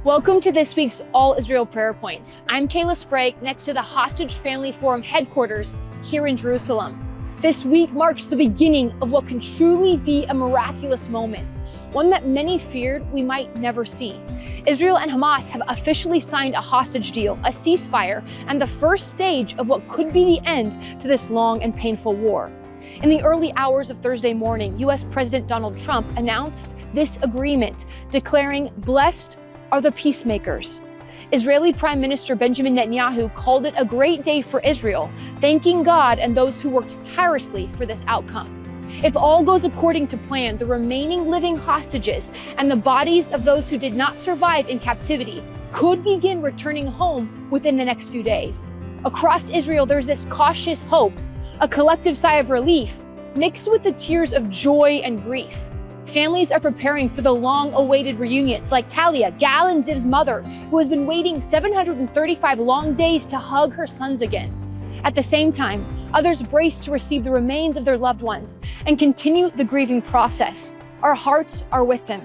Welcome to this week's All Israel Prayer Points. I'm Kayla Sprague, next to the Hostage Family Forum headquarters here in Jerusalem. This week marks the beginning of what can truly be a miraculous moment, one that many feared we might never see. Israel and Hamas have officially signed a hostage deal, a ceasefire, and the first stage of what could be the end to this long and painful war. In the early hours of Thursday morning, U.S. President Donald Trump announced this agreement, declaring, "Blessed are the peacemakers." Israeli Prime Minister Benjamin Netanyahu called it a great day for Israel, thanking God and those who worked tirelessly for this outcome. If all goes according to plan, the remaining living hostages and the bodies of those who did not survive in captivity could begin returning home within the next few days. Across Israel, there's this cautious hope, a collective sigh of relief, mixed with the tears of joy and grief. Families are preparing for the long-awaited reunions, like Talia, Gal and Ziv's mother, who has been waiting 735 long days to hug her sons again. At the same time, others brace to receive the remains of their loved ones and continue the grieving process. Our hearts are with them.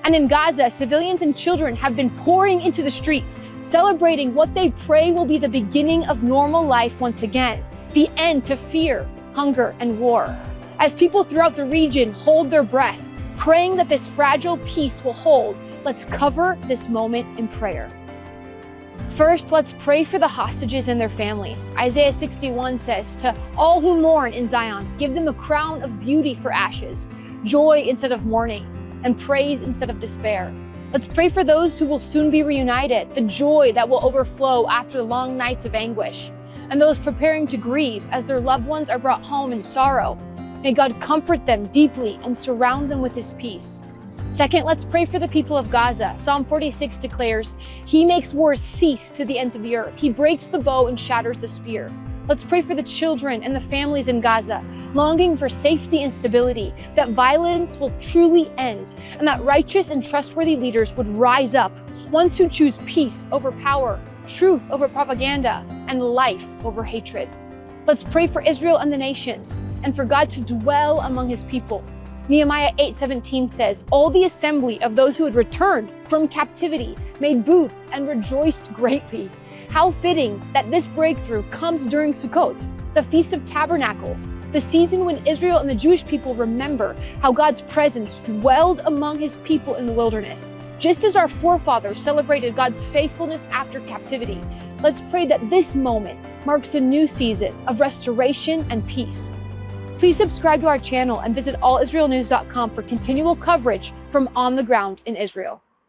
And in Gaza, civilians and children have been pouring into the streets, celebrating what they pray will be the beginning of normal life once again, the end to fear, hunger, and war. As people throughout the region hold their breath, praying that this fragile peace will hold, let's cover this moment in prayer. First, let's pray for the hostages and their families. Isaiah 61 says, "To all who mourn in Zion, give them a crown of beauty for ashes, joy instead of mourning, and praise instead of despair." Let's pray for those who will soon be reunited, the joy that will overflow after long nights of anguish, and those preparing to grieve as their loved ones are brought home in sorrow. May God comfort them deeply and surround them with his peace. Second, let's pray for the people of Gaza. Psalm 46 declares, "He makes wars cease to the ends of the earth. He breaks the bow and shatters the spear." Let's pray for the children and the families in Gaza, longing for safety and stability, that violence will truly end, and that righteous and trustworthy leaders would rise up, ones who choose peace over power, truth over propaganda, and life over hatred. Let's pray for Israel and the nations, and for God to dwell among his people. Nehemiah 8:17 says, "All the assembly of those who had returned from captivity made booths and rejoiced greatly." How fitting that this breakthrough comes during Sukkot, the Feast of Tabernacles, the season when Israel and the Jewish people remember how God's presence dwelled among his people in the wilderness. Just as our forefathers celebrated God's faithfulness after captivity, let's pray that this moment marks a new season of restoration and peace. Please subscribe to our channel and visit allisraelnews.com for continual coverage from on the ground in Israel.